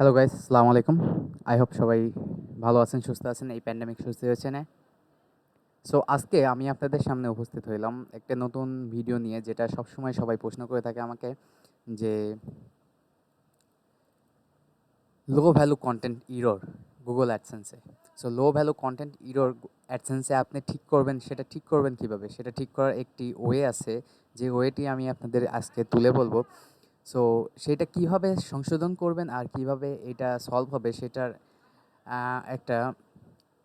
Hello guys, আসসালামু আলাইকুম। I hope সবাই ভালো আছেন, সুস্থ আছেন, এই প্যান্ডেমিক সুস্থ হয়েছে না। সো আজকে আমি আপনাদের সামনে উপস্থিত হইলাম একটা নতুন ভিডিও নিয়ে, যেটা সবসময় সবাই প্রশ্ন করে থাকে আমাকে, যে low value content error Google অ্যাডসেন্সে। So low value content error অ্যাডসেন্সে আপনি ঠিক করবেন কিভাবে? সেটা ঠিক করার একটি ওয়ে আছে, যে ওয়েটি আমি আপনাদের আজকে তুলে বলবো। সো সেটা কিভাবে সংশোধন করবেন আর কিভাবে এটা সলভ হবে, সেটার একটা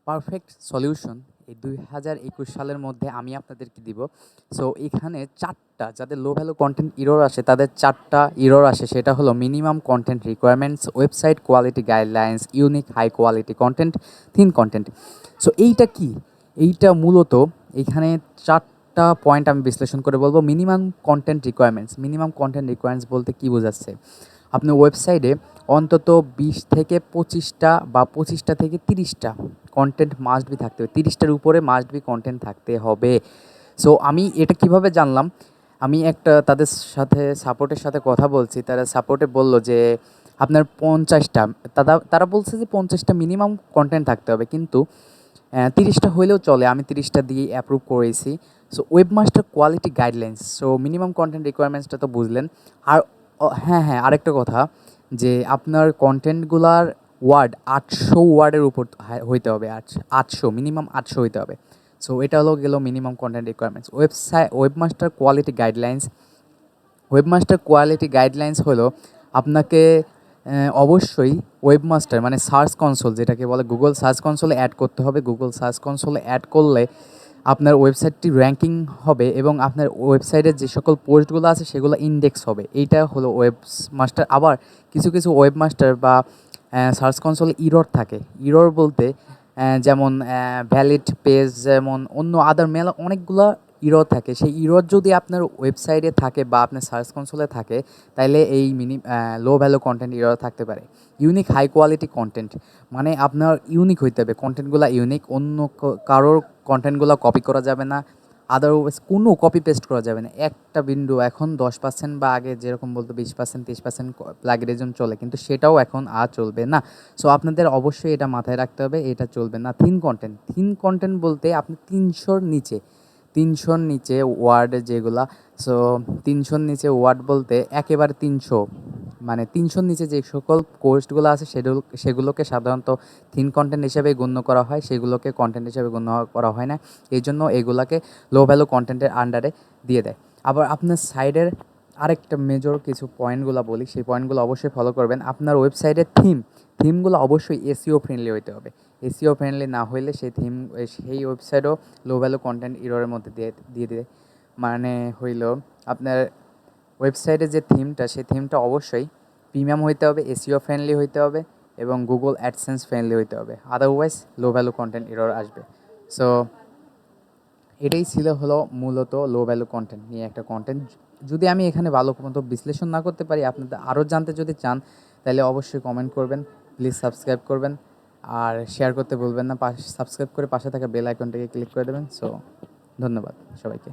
পারফেক্ট সলিউশন এই 2021 সালের মধ্যে আমি আপনাদেরকে দিব। সো এখানে 4টা, যাদের লো ভ্যালু কন্টেন্ট ইরর আসে তাদের 4টা ইরর আসে। সেটা হলো minimum content requirements, website quality guidelines, unique high quality content, thin content. So এইটা কি? এইটা মূলত এইখানে 4টা পয়েন্ট আমি বিশ্লেষণ করে বলবো। মিনিমাম কন্টেন্ট রিকোয়ারমেন্টস বলতে কী বোঝাচ্ছে? আপনার ওয়েবসাইটে অন্তত 20 থেকে 25টা বা 25টা থেকে 30টা কন্টেন্ট মাস্ট বি থাকতে হবে। 30টার উপরে মাস্ট বি কন্টেন্ট থাকতে হবে। সো আমি এটা কিভাবে জানলাম? আমি একটা তাদের সাপোর্টের সাথে কথা বলছি। তারা সাপোর্টে বলল যে আপনার 50টা, তারা বলছে যে 50টা মিনিমাম কন্টেন্ট থাকতে হবে, কিন্তু 30টা হইলেও চলে। আমি 30টা দিয়ে অ্যাপ্রুভ করেছি। So webmaster quality guidelines, so minimum content রিকোয়ারমেন্টসটা তো বুঝলেন। আর হ্যাঁ, আরেকটা কথা, যে আপনার কন্টেন্টগুলার ওয়ার্ড 800 ওয়ার্ডের উপর হইতে হবে। 800, মিনিমাম 800 হইতে হবে। সো এটা হলো গেল minimum content requirements. Webmaster quality guidelines হলো আপনাকে অবশ্যই ওয়েবমাস্টার মানে সার্চ কনসোল, যেটাকে বলে গুগল সার্চ কনসোলে অ্যাড করতে হবে। গুগল সার্চ কনসোলে অ্যাড করলে আপনার ওয়েবসাইটটি র্যাঙ্কিং হবে এবং আপনার ওয়েবসাইটের যে সকল পোস্টগুলো আছে সেগুলো ইন্ডেক্স হবে। এইটা হলো ওয়েবমাস্টার। আবার কিছু ওয়েবমাস্টার বা সার্চ কনসোলে ইরর থাকে। ইরর বলতে যেমন ভ্যালিড পেজ, যেমন অন্য আদার মেলা অনেকগুলো ইরর থাকে। সেই ইরর যদি আপনার ওয়েবসাইটে থাকে বা আপনার সার্চ কনসোলে থাকে, তাইলে এই লো ভ্যালু কন্টেন্ট ইরর থাকতে পারে। ইউনিক হাই কোয়ালিটি কন্টেন্ট মানে আপনার ইউনিক হইতে হবে, কন্টেন্টগুলো ইউনিক, অন্য কারোর কন্টেন্টগুলো কপি করা যাবে না। আদারওয়াইজ কোনো কপি পেস্ট করা যাবে না। একটা বিন্দু এখন 10% বা আগে যেরকম বলতো 20%, 30% প্লাগরিজম চলে, কিন্তু সেটাও এখন আর চলবে না। সো আপনাদের অবশ্যই এটা মাথায় রাখতে হবে, এটা চলবে না। থিন কন্টেন্ট বলতে আপনি 300-র নিচে ওয়ার্ড যেগুলা। সো 300-র নিচে ওয়ার্ড বলতে একেবারে 300, মানে 300-র নিচে যে সকল পোস্টগুলো আছে সেগুলোকে সাধারণত থিন কন্টেন্ট হিসেবে গণ্য করা হয়, সেগুলোকে কন্টেন্ট হিসেবে গণ্য করা হয় না। এই জন্য এগুলাকে লো ভ্যালু কন্টেন্টের আন্ডারে দিয়ে দেয়। আবার আপনার সাইডের আরেকটা মেজর কিছু পয়েন্টগুলো বলি, সেই পয়েন্টগুলো অবশ্যই ফলো করবেন। আপনার ওয়েবসাইটের থিমগুলো অবশ্যই এসইও ফ্রেন্ডলি হইতে হবে। এসইও ফ্রেন্ডলি না হইলে সেই ওয়েবসাইটও লো ভ্যালু কন্টেন্ট ইররের মধ্যে দিয়ে দেয়। মানে হইল আপনার ওয়েবসাইটে যে থিমটা, সেই থিমটা অবশ্যই প্রিমিয়াম হইতে হবে, এসইও ফ্রেন্ডলি হইতে হবে এবং গুগল অ্যাডসেন্স ফ্রেন্ডলি হইতে হবে। আদারওয়াইজ লো ভ্যালু কন্টেন্ট ইরর আসবে। সো এটাই হলো মূলত লো ভ্যালু কন্টেন্ট নিয়ে একটা কন্টেন্ট। যদি আমি এখানে ভালো মতো বিশ্লেষণ না করতে পারি, আপনাদের আরও জানতে যদি চান, তাহলে অবশ্যই কমেন্ট করবেন। প্লিজ সাবস্ক্রাইব করবেন আর শেয়ার করতে ভুলবেন না। সাবস্ক্রাইব করে পাশে থাকা বেল আইকনটাকে ক্লিক করে দেবেন। সো ধন্যবাদ সবাইকে।